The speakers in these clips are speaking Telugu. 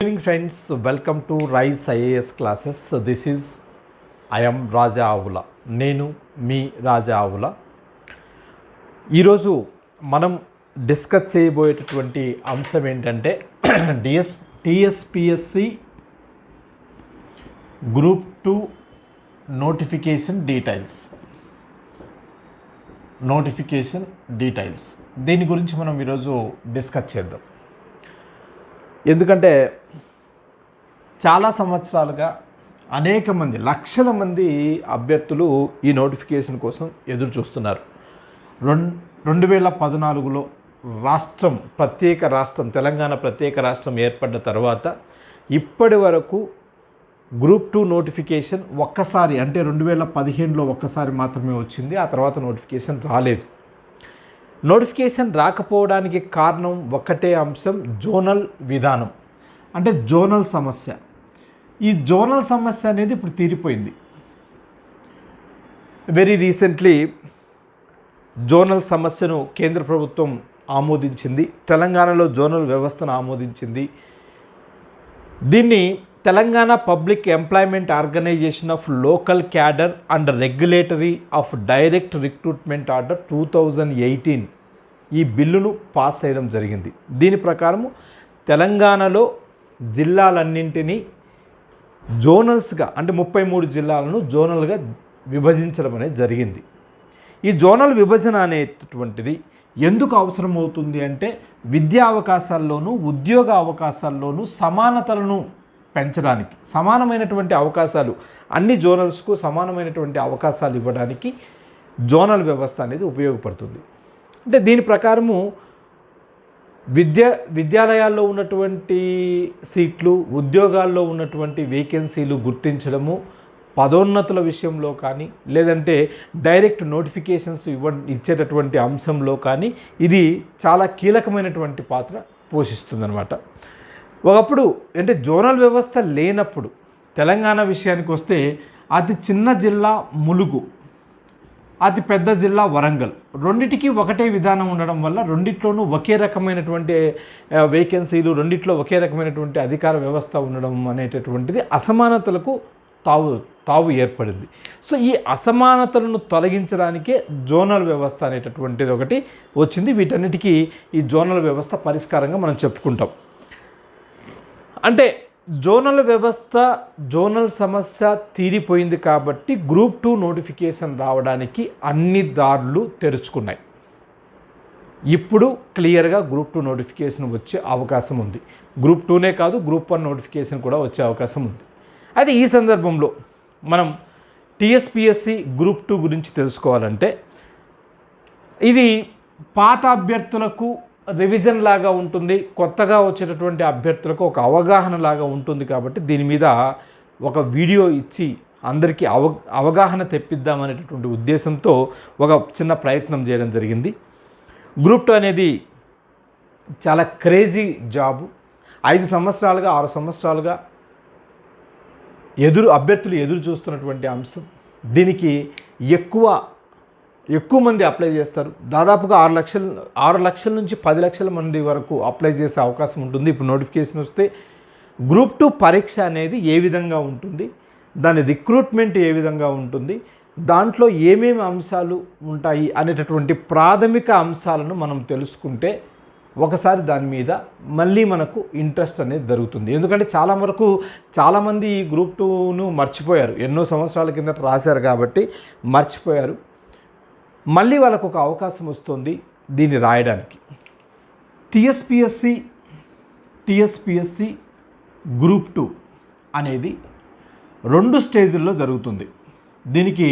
Good evening friends, welcome to Rise IAS classes. So this is I am Raja Avula. నేను మీ రాజా ఆవుల. ఈరోజు మనం డిస్కస్ చేయబోయేటటువంటి అంశం ఏంటంటే టీఎస్పిఎస్సి గ్రూప్ 2 నోటిఫికేషన్ డీటెయిల్స్ దీని గురించి మనం ఈరోజు డిస్కస్ చేద్దాం. ఎందుకంటే చాలా సంవత్సరాలుగా అనేక మంది లక్షల మంది అభ్యర్థులు ఈ నోటిఫికేషన్ కోసం ఎదురు చూస్తున్నారు. 2014లో ప్రత్యేక రాష్ట్రం తెలంగాణ ప్రత్యేక రాష్ట్రం ఏర్పడ్డ తర్వాత ఇప్పటి వరకు గ్రూప్ 2 నోటిఫికేషన్ ఒక్కసారి అంటే 2015లో ఒక్కసారి మాత్రమే వచ్చింది. ఆ తర్వాత నోటిఫికేషన్ రాలేదు. నోటిఫికేషన్ రాకపోవడానికి కారణం ఒకటే అంశం, జోనల్ విధానం అంటే జోనల్ సమస్య. ఈ జోనల్ సమస్య అనేది ఇప్పుడు తీరిపోయింది. వెరీ రీసెంట్లీ జోనల్ సమస్యను కేంద్ర ప్రభుత్వం ఆమోదించింది. తెలంగాణలో జోనల్ వ్యవస్థను ఆమోదించింది. దీన్ని Telangana public employment organisation of local cadre and regulatory of direct recruitment order 2018 ఈ బిల్లును పాస్ చేయడం జరిగింది. దీని ప్రకారము తెలంగాణలో జిల్లాలన్నింటినీ జోనల్స్గా అంటే 33 జిల్లాలను జోనల్గా విభజించడం అనేది జరిగింది. ఈ జోనల్ విభజన అనేటటువంటిది ఎందుకు అవసరమవుతుంది అంటే విద్యా అవకాశాల్లోనూ ఉద్యోగ అవకాశాల్లోనూ సమానతలను పెంచడానికి, సమానమైనటువంటి అవకాశాలు అన్ని జోనల్స్కు సమానమైనటువంటి అవకాశాలు ఇవ్వడానికి జోనల్ వ్యవస్థ అనేది ఉపయోగపడుతుంది. అంటే దీని ప్రకారము విద్యాలయాల్లో ఉన్నటువంటి సీట్లు, ఉద్యోగాల్లో ఉన్నటువంటి వేకెన్సీలు గుర్తించడము, పదోన్నతుల విషయంలో కానీ లేదంటే డైరెక్ట్ నోటిఫికేషన్స్ ఇచ్చేటటువంటి అంశంలో కానీ ఇది చాలా కీలకమైనటువంటి పాత్ర పోషిస్తుందన్నమాట. ఒకప్పుడు అంటే జోనల్ వ్యవస్థ లేనప్పుడు తెలంగాణ విషయానికి వస్తే అతి చిన్న జిల్లా ములుగు, అతి పెద్ద జిల్లా వరంగల్, రెండిటికి ఒకటే విధానం ఉండడం వల్ల రెండిట్లోనూ ఒకే రకమైనటువంటి వేకెన్సీలు, రెండిట్లో ఒకే రకమైనటువంటి అధికార వ్యవస్థ ఉండడం అనేటటువంటిది అసమానతలకు తావు ఏర్పడింది. సో ఈ అసమానతలను తొలగించడానికే జోనల్ వ్యవస్థ అనేటటువంటిది ఒకటి వచ్చింది. వీటన్నిటికీ ఈ జోనల్ వ్యవస్థ పరిష్కారంగా మనం చెప్పుకుంటాం. అంటే జోనల్ వ్యవస్థ, జోనల్ సమస్య తీరిపోయింది కాబట్టి గ్రూప్ 2 నోటిఫికేషన్ రావడానికి అన్ని దారులు తెరుచుకున్నాయి. ఇప్పుడు క్లియర్గా గ్రూప్ 2 నోటిఫికేషన్ వచ్చే అవకాశం ఉంది. గ్రూప్ 2నే కాదు, గ్రూప్ 1 నోటిఫికేషన్ కూడా వచ్చే అవకాశం ఉంది. అయితే ఈ సందర్భంలో మనం టీఎస్పిఎస్సి గ్రూప్ 2 గురించి తెలుసుకోవాలంటే ఇది పాత అభ్యర్థులకు రివిజన్ లాగా ఉంటుంది, కొత్తగా వచ్చేటటువంటి అభ్యర్థులకు ఒక అవగాహన లాగా ఉంటుంది. కాబట్టి దీని మీద ఒక వీడియో ఇచ్చి అందరికీ అవగాహన తెప్పిద్దామనేటటువంటి ఉద్దేశంతో ఒక చిన్న ప్రయత్నం చేయడం జరిగింది. గ్రూప్ 2 అనేది చాలా క్రేజీ జాబు. 5 సంవత్సరాలుగా 6 సంవత్సరాలుగా అభ్యర్థులు ఎదురు చూస్తున్నటువంటి అంశం. దీనికి ఎక్కువ మంది అప్లై చేస్తారు. దాదాపుగా 6 లక్షల నుంచి 10 లక్షల మంది వరకు అప్లై చేసే అవకాశం ఉంటుంది. ఇప్పుడు నోటిఫికేషన్ వస్తే గ్రూప్ 2 పరీక్ష అనేది ఏ విధంగా ఉంటుంది, దాని రిక్రూట్మెంట్ ఏ విధంగా ఉంటుంది, దాంట్లో ఏమేమి అంశాలు ఉంటాయి అనేటటువంటి ప్రాథమిక అంశాలను మనం తెలుసుకుంటే ఒకసారి దాని మీద మళ్ళీ మనకు ఇంట్రెస్ట్ అనేది జరుగుతుంది. ఎందుకంటే చాలామంది ఈ గ్రూప్ 2ను మర్చిపోయారు. ఎన్నో సంవత్సరాల కిందట రాశారు కాబట్టి మర్చిపోయారు. మళ్ళీ వాళ్ళకు ఒక అవకాశం వస్తుంది దీన్ని రాయడానికి. టీఎస్పిఎస్సి గ్రూప్ 2 అనేది 2 స్టేజ్ల్లో జరుగుతుంది. దీనికి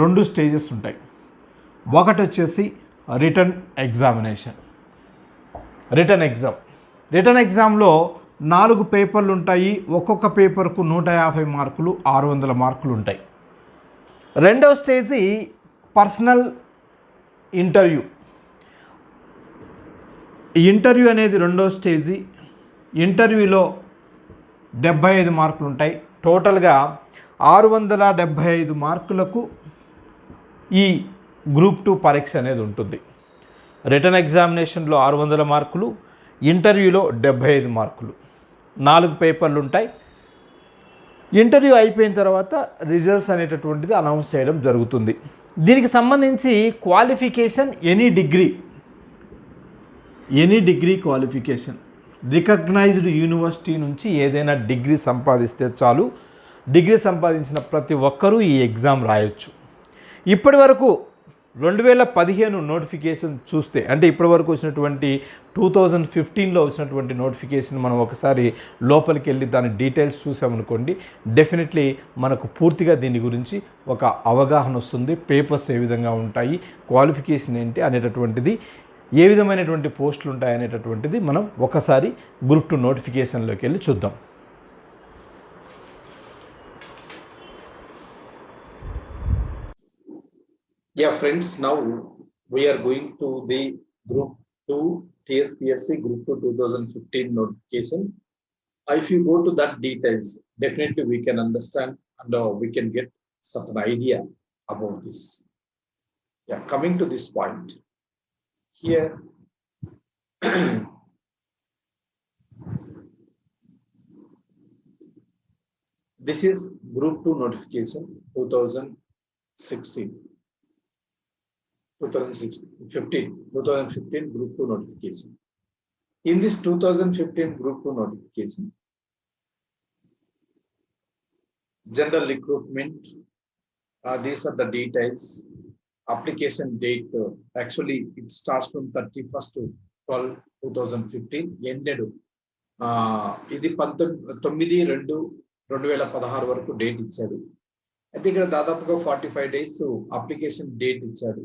2 స్టేజెస్ ఉంటాయి. ఒకటి వచ్చేసి రిటన్ ఎగ్జామ్లో 4 పేపర్లు ఉంటాయి. ఒక్కొక్క పేపర్కు 150 మార్కులు, 600 మార్కులు ఉంటాయి. రెండవ స్టేజీ పర్సనల్ ఇంటర్వ్యూ అనేది రెండో స్టేజీ. ఇంటర్వ్యూలో 75 మార్కులు ఉంటాయి. టోటల్గా 675 మార్కులకు ఈ గ్రూప్ 2 పరీక్ష అనేది ఉంటుంది. రిటన్ ఎగ్జామినేషన్లో 600 మార్కులు, ఇంటర్వ్యూలో 75 మార్కులు. 4 పేపర్లు ఉంటాయి. ఇంటర్వ్యూ అయిపోయిన తర్వాత రిజల్ట్స్ అనేటటువంటిది అనౌన్స్ చేయడం జరుగుతుంది. దీనికి సంబంధించి qualification any degree qualification, recognised university నుంచి ఏదైనా డిగ్రీ సంపాదిస్తే చాలు. డిగ్రీ సంపాదించిన ప్రతి ఒక్కరూ ఈ ఎగ్జామ్ రాయొచ్చు. ఇప్పటి వరకు 2015 నోటిఫికేషన్ చూస్తే, అంటే ఇప్పటి వరకు వచ్చినటువంటి 2015లో వచ్చినటువంటి నోటిఫికేషన్ మనం ఒకసారి లోపలికి వెళ్ళి దాని డీటెయిల్స్ చూసామనుకోండి, డెఫినెట్లీ మనకు పూర్తిగా దీని గురించి ఒక అవగాహన వస్తుంది. పేపర్స్ ఏ విధంగా ఉంటాయి, క్వాలిఫికేషన్ ఏంటి అనేటటువంటిది, ఏ విధమైనటువంటి పోస్టులు ఉంటాయి అనేటటువంటిది మనం ఒకసారి గ్రూప్ 2 నోటిఫికేషన్లోకి వెళ్ళి చూద్దాం. Yeah, friends, now we are going to the Group 2 TSPSC Group 2 2015 notification. If you go to that details, definitely we can understand and we can get certain idea about this. Yeah, coming to this point, here this is Group 2 notification 2015 Group 2 notification. In this 2015 Group 2 notification, general recruitment, these are the details. Application date, actually it starts from 31st to 12/2015, ended ఇది 9/2/2016 వరకు డేట్ ఇచ్చాడు. అయితే ఇక్కడ దాదాపుగా 45 days అప్లికేషన్ డేట్ ఇచ్చాడు.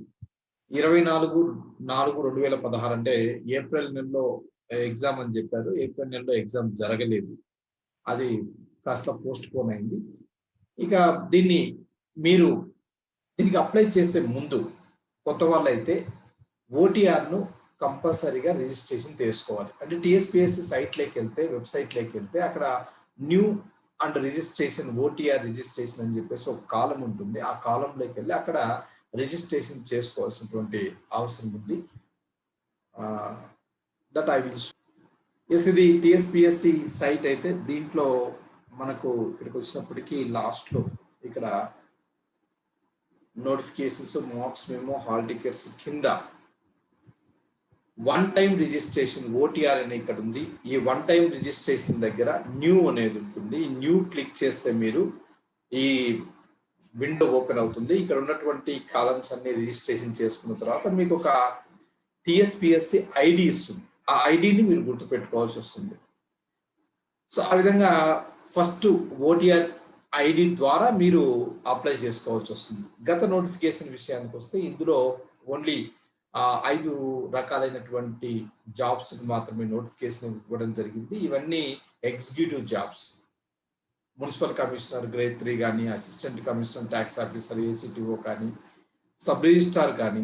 24/4/2016 అంటే ఏప్రిల్ నెలలో ఎగ్జామ్ అని చెప్పారు. ఏప్రిల్ నెలలో ఎగ్జామ్ జరగలేదు, అది కాస్త పోస్ట్ పోన్ అయింది. ఇక దీనికి అప్లై చేసే ముందు కొత్త వాళ్ళు అయితే ఓటీఆర్ను కంపల్సరీగా రిజిస్ట్రేషన్ చేసుకోవాలి. అంటే టీఎస్పీఎస్సీ వెబ్సైట్లోకి వెళ్తే అక్కడ new and registration, OTR registration అని చెప్పేసి ఒక కాలం ఉంటుంది. ఆ కాలంలోకి వెళ్ళి అక్కడ రిజిస్ట్రేషన్ చేసుకోవాల్సినటువంటి అవసరం ఉంది. దట్ ఐ విల్ ఎస్, ఇది టిఎస్పిఎస్సి సైట్ అయితే దీంట్లో మనకు ఇక్కడికి వచ్చినప్పటికీ లాస్ట్లో ఇక్కడ notifications, marks memo, hall tickets కింద వన్ టైం రిజిస్ట్రేషన్ ఓటీఆర్ అనే ఇక్కడ ఉంది. ఈ వన్ టైం రిజిస్ట్రేషన్ దగ్గర న్యూ అనేది ఉంటుంది. ఈ న్యూ క్లిక్ చేస్తే మీరు ఈ విండో ఓపెన్ అవుతుంది. ఇక్కడ ఉన్నటువంటి కాలమ్స్ అన్ని రిజిస్ట్రేషన్ చేసుకున్న తర్వాత మీకు ఒక టిఎస్పిఎస్సి ఐడి ఇస్తుంది. ఆ ఐడిని మీరు గుర్తుపెట్టుకోవాల్సి వస్తుంది. సో ఆ విధంగా ఫస్ట్ ఓటీఆర్ ఐడి ద్వారా మీరు అప్లై చేసుకోవాల్సి వస్తుంది. గత నోటిఫికేషన్ విషయానికి వస్తే ఇందులో ఓన్లీ 5 రకాలైనటువంటి జాబ్స్ మాత్రమే నోటిఫికేషన్ ఇవ్వడం జరిగింది. ఇవన్నీ executive jobs, municipal commissioner grade 3 కానీ, assistant commissioner tax officer ACTO కానీ, సబ్ రిజిస్ట్రార్ కానీ,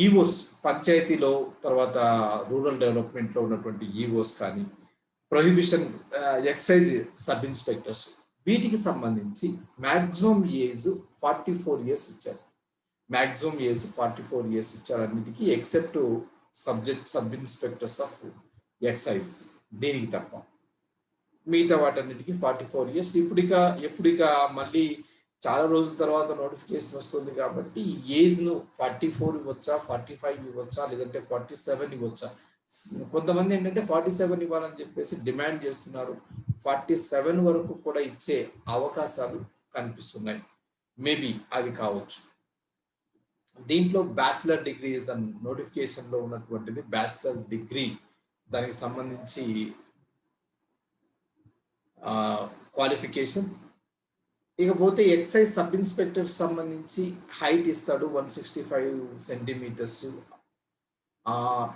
ఈఓస్ పంచాయతీలో, తర్వాత రూరల్ డెవలప్మెంట్లో ఉన్నటువంటి ఈఓస్ కానీ, ప్రొహిబిషన్ ఎక్సైజ్ సబ్ ఇన్స్పెక్టర్స్, వీటికి సంబంధించి మ్యాక్సిమం ఏజ్ 44 years ఇచ్చారు. మ్యాక్సిమం ఏజ్ 44 years ఇచ్చారు అన్నిటికీ, except sub inspectors of excise, దీనికి తప్ప మిగతా వాటన్నిటికీ 44 years. ఎప్పుడిక మళ్ళీ చాలా రోజుల తర్వాత నోటిఫికేషన్ వస్తుంది కాబట్టి ఏజ్ను 44 ఇవ్వచ్చా, 45 ఇవ్వచ్చా, లేదంటే 47 ఇవ్వచ్చా. కొంతమంది ఏంటంటే 47 ఇవ్వాలని చెప్పేసి డిమాండ్ చేస్తున్నారు. 47 వరకు కూడా ఇచ్చే అవకాశాలు కనిపిస్తున్నాయి. మేబీ అది కావచ్చు. దీంట్లో bachelor degree is the notification లో ఉన్నటువంటిది. బ్యాచిలర్ డిగ్రీ దానికి సంబంధించి క్వాలిఫికేషన్. ఇకపోతే ఎక్సైజ్ సబ్ ఇన్స్పెక్టర్ సంబంధించి హైట్ ఇస్తాడు 165 centimeters.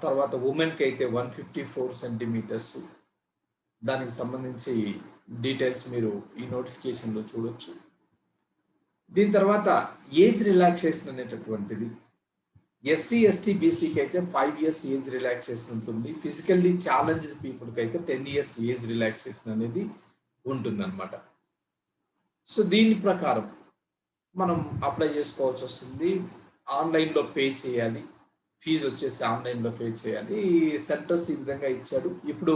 తర్వాత ఉమెన్కి అయితే 154 centimeters. దానికి సంబంధించి డీటెయిల్స్ మీరు ఈ నోటిఫికేషన్లో చూడొచ్చు. దీని తర్వాత ఏజ్ రిలాక్సేషన్ అనేటటువంటిది ఎస్సీ ఎస్టీ బీసీకి అయితే 5 years ఏజ్ రిలాక్సేషన్ ఉంటుంది. ఫిజికల్లీ ఛాలెంజ్డ్ పీపుల్కి అయితే 10 years ఏజ్ రిలాక్సేషన్ అనేది ఉంటుందన్నమాట. సో దీని ప్రకారం మనం అప్లై చేసుకోవాల్సి వస్తుంది. ఆన్లైన్లో పే చేయాలి. ఫీజు వచ్చేసి ఆన్లైన్లో పే చేయాలి. సెంటర్స్ ఈ విధంగా ఇచ్చాడు. ఇప్పుడు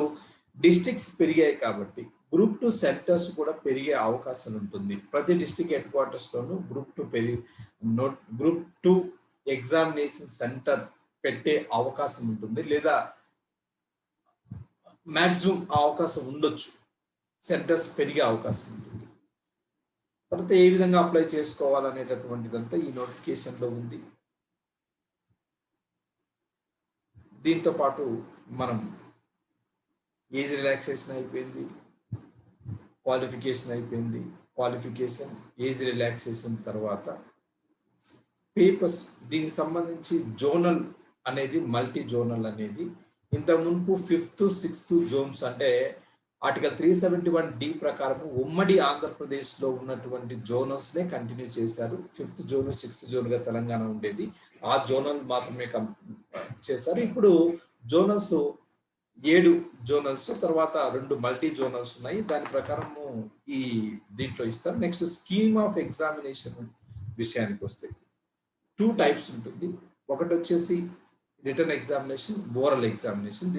డిస్ట్రిక్ట్స్ పెరిగాయి కాబట్టి గ్రూప్ 2 సెంటర్స్ కూడా పెరిగే అవకాశం ఉంటుంది. ప్రతి డిస్ట్రిక్ట్ హెడ్ క్వార్టర్స్‌లోనూ గ్రూప్ 2 ఎగ్జామినేషన్ సెంటర్ పెట్టే అవకాశం ఉంటుంది. లేదా మాక్సిమం ఆ అవకాశం ఉండొచ్చు. సెంటర్స్ పెరిగే అవకాశం ఉంటుంది. తర్వాత ఏ విధంగా అప్లై చేసుకోవాలనేటటువంటిదంతా ఈ నోటిఫికేషన్‌లో ఉంది. దీంతో పాటు మనం ఏజ్ రిలాక్సేషన్ అయిపోయింది. క్వాలిఫికేషన్ అయిపోయింది. క్వాలిఫికేషన్, ఏజ్ రిలాక్సేషన్ తర్వాత పేపర్స్ దీనికి సంబంధించి జోనల్ అనేది మల్టీ జోనల్ అనేది ఇంత మునుపు 5th, 6th జోన్స్ అంటే ఆర్టికల్ 371D ప్రకారం ఉమ్మడి ఆంధ్రప్రదేశ్లో ఉన్నటువంటి జోనల్స్నే కంటిన్యూ చేశారు. 5th జోన్, 6th జోన్గా తెలంగాణ ఉండేది. ఆ జోనల్ మాత్రమే చేశారు. ఇప్పుడు జోనల్స్ 7 జోనల్స్ తర్వాత 2 మల్టీ జోనల్స్ ఉన్నాయి. దాని ప్రకారము ఈ దీంట్లో ఇస్తారు. నెక్స్ట్ స్కీమ్ ఆఫ్ ఎగ్జామినేషన్ విషయానికి వస్తే 2 టైప్స్ ఉంటుంది. ఒకటి వచ్చేసి రిటన్ ఎగ్జామినేషన్, ఓరల్ ఎగ్జామినేషన్.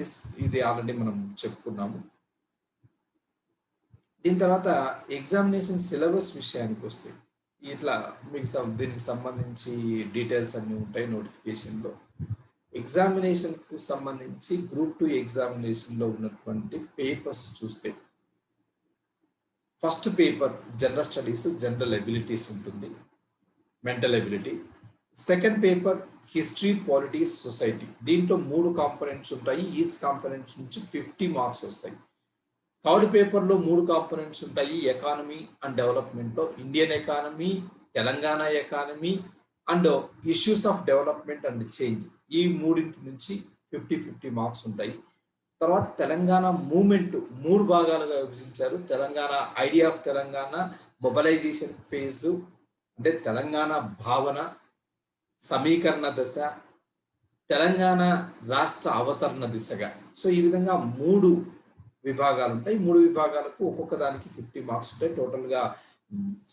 ఇది ఆల్రెడీ మనం చెప్పుకున్నాము. దీని తర్వాత ఎగ్జామినేషన్ సిలబస్ విషయానికి వస్తే ఇట్లా మీకు దీనికి సంబంధించి డీటెయిల్స్ అన్నీ ఉంటాయి నోటిఫికేషన్లో. ఎగ్జామినేషన్కు సంబంధించి గ్రూప్ 2 ఎగ్జామినేషన్లో ఉన్నటువంటి పేపర్స్ చూస్తే first paper general studies, general abilities ఉంటుంది, mental ability. Second paper history, politics, society. దీంట్లో 3 కాంపోనెంట్స్ ఉంటాయి. ఈచ్ కాంపోనెంట్ నుంచి 50 మార్క్స్ వస్తాయి. థర్డ్ పేపర్లో 3 కాంపోనెంట్స్ ఉంటాయి. ఎకానమీ అండ్ డెవలప్మెంట్లో Indian economy, Telangana economy and issues of development and change. ఈ మూడింటి నుంచి 50 మార్క్స్ ఉంటాయి. తర్వాత తెలంగాణ మూమెంట్ 3 భాగాలుగా విభజించారు. Telangana idea of Telangana, mobilisation phase అంటే తెలంగాణ భావన, సమీకరణ దశ, తెలంగాణ రాష్ట్ర అవతరణ దిశగా. సో ఈ విధంగా 3 విభాగాలు ఉంటాయి. 3 విభాగాలకు ఒక్కొక్క దానికి 50 మార్క్స్ ఉంటాయి. టోటల్గా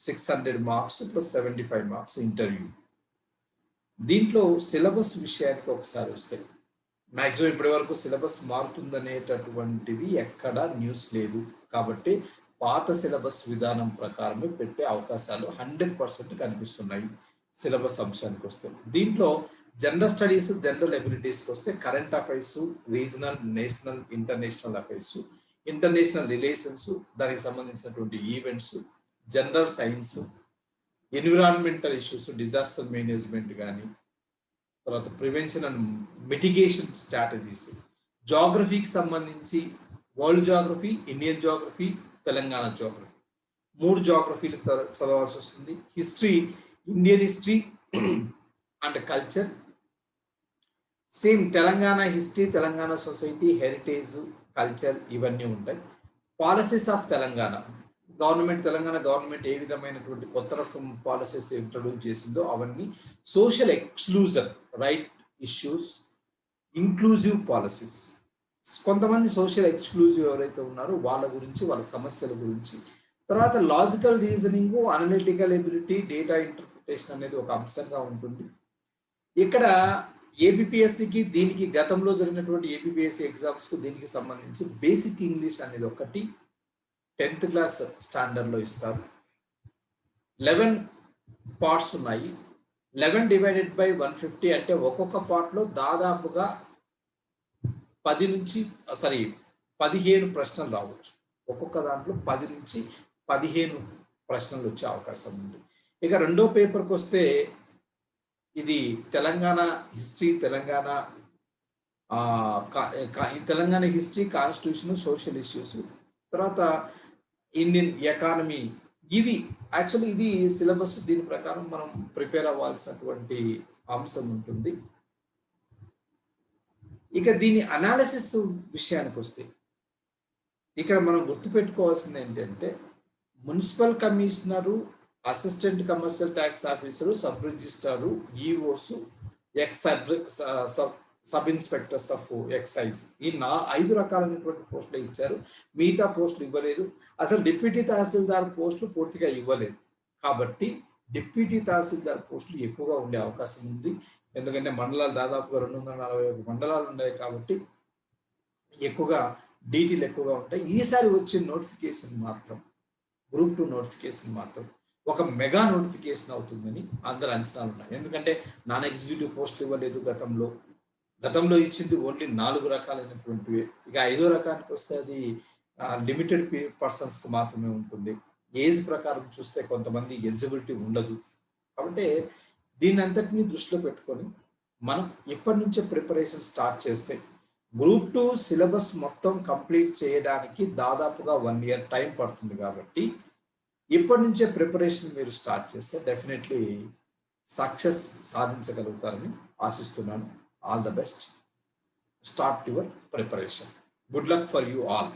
600 మార్క్స్ ప్లస్ 75 మార్క్స్ ఇంటర్వ్యూ. దీంట్లో సిలబస్ విషయానికి ఒకసారి వస్తే మ్యాక్సిమం ఇప్పటి వరకు సిలబస్ మారుతుందనేటటువంటిది ఎక్కడ న్యూస్ లేదు. కాబట్టి పాత సిలబస్ విధానం ప్రకారమే పెట్టే అవకాశాలు 100% కనిపిస్తున్నాయి. సిలబస్ అంశానికి వస్తే దీంట్లో జనరల్ స్టడీస్, జనరల్ ఎబిలిటీస్కి వస్తే current affairs, regional, national, international affairs, international relations, దానికి సంబంధించినటువంటి events, general science, environmental issues, disaster management కానీ, తర్వాత ప్రివెన్షన్ అండ్ మిటిగేషన్ స్ట్రాటజీస్, జాగ్రఫీకి సంబంధించి world geography, Indian geography, Telangana geography, 3 జాగ్రఫీలు చదవాల్సి వస్తుంది. History, Indian history and culture, same Telangana history, Telangana society, heritage, culture ఇవన్నీ ఉంటాయి. Policies of Telangana Telangana government ఏ విధమైనటువంటి కొత్త రకం పాలసీస్ ఇంట్రడ్యూస్ చేసిందో అవన్నీ. Social exclusion, right issues, inclusive policies. కొంతమంది సోషల్ ఎక్స్క్లూజివ్ ఎవరైతే ఉన్నారో వాళ్ళ గురించి, వాళ్ళ సమస్యల గురించి. తర్వాత logical reasoning, analytical ability, data interpretation అనేది ఒక అంశంగా ఉంటుంది. ఇక్కడ ఏబిపిఎస్సికి దీనికి గతంలో జరిగినటువంటి ఏబిపిఎస్సి ఎగ్జామ్స్కు దీనికి సంబంధించి బేసిక్ ఇంగ్లీష్ అనేది ఒకటి 10th క్లాస్ స్టాండర్డ్లో ఇస్తారు. 11 పార్ట్స్ ఉన్నాయి. 11 డివైడెడ్ బై 150 అంటే ఒక్కొక్క పార్ట్లో దాదాపుగా 15 ప్రశ్నలు రావచ్చు. ఒక్కొక్క దాంట్లో 10 నుంచి 15 ప్రశ్నలు వచ్చే అవకాశం ఉంది. ఇక రెండో పేపర్కి వస్తే ఇది Telangana history, Telangana history, constitution, social issues, తర్వాత ఇండియన్ ఎకానమీ. ఇవి యాక్చువల్లీ ఇది సిలబస్. దీని ప్రకారం మనం ప్రిపేర్ అవ్వాల్సినటువంటి అంశం ఉంటుంది. ఇక దీని అనాలిసిస్ విషయానికి వస్తే ఇక్కడ మనం గుర్తుపెట్టుకోవాల్సింది ఏంటంటే municipal commissioner, assistant commercial tax officer, sub registrar, EOs, sub inspectors of excise, ఈ 5 రకాలైనటువంటి పోస్టులు ఇచ్చారు. మిగతా పోస్టులు ఇవ్వలేదు. అసలు డిప్యూటీ తహసీల్దార్ పోస్టులు పూర్తిగా ఇవ్వలేదు. కాబట్టి డిప్యూటీ తహసీల్దార్ పోస్టులు ఎక్కువగా ఉండే అవకాశం ఉంది. ఎందుకంటే మండలాలు దాదాపుగా 241 మండలాలు ఉన్నాయి. కాబట్టి ఎక్కువగా డీటెయిల్ ఎక్కువగా ఉంటాయి. ఈసారి వచ్చే నోటిఫికేషన్ మాత్రం గ్రూప్ 2 నోటిఫికేషన్ మాత్రం ఒక మెగా నోటిఫికేషన్ అవుతుందని అందరు అంచనాలు ఉన్నాయి. ఎందుకంటే నాన్ ఎగ్జిక్యూటివ్ పోస్టులు ఇవ్వలేదు గతంలో. గతంలో ఇచ్చింది ఓన్లీ 4 రకాలైనటువంటివి. ఇక 5వ రకానికి వస్తే అది లిమిటెడ్ పర్సన్స్‌కి మాత్రమే ఉంటుంది. ఏజ్ ప్రకారం చూస్తే కొంతమంది ఎలిజిబిలిటీ ఉండదు. కాబట్టి దీనంతటిని దృష్టిలో పెట్టుకొని మనం ఇప్పటి నుంచే ప్రిపరేషన్ స్టార్ట్ చేస్తే గ్రూప్ 2 సిలబస్ మొత్తం కంప్లీట్ చేయడానికి దాదాపుగా 1 ఇయర్ టైం పడుతుంది కాబట్టి ఇప్పటి నుంచే ప్రిపరేషన్ మీరు స్టార్ట్ చేస్తే డెఫినెట్లీ సక్సెస్ సాధించగలుగుతారని ఆశిస్తున్నాను. All the best. Start your preparation. Good luck for you all.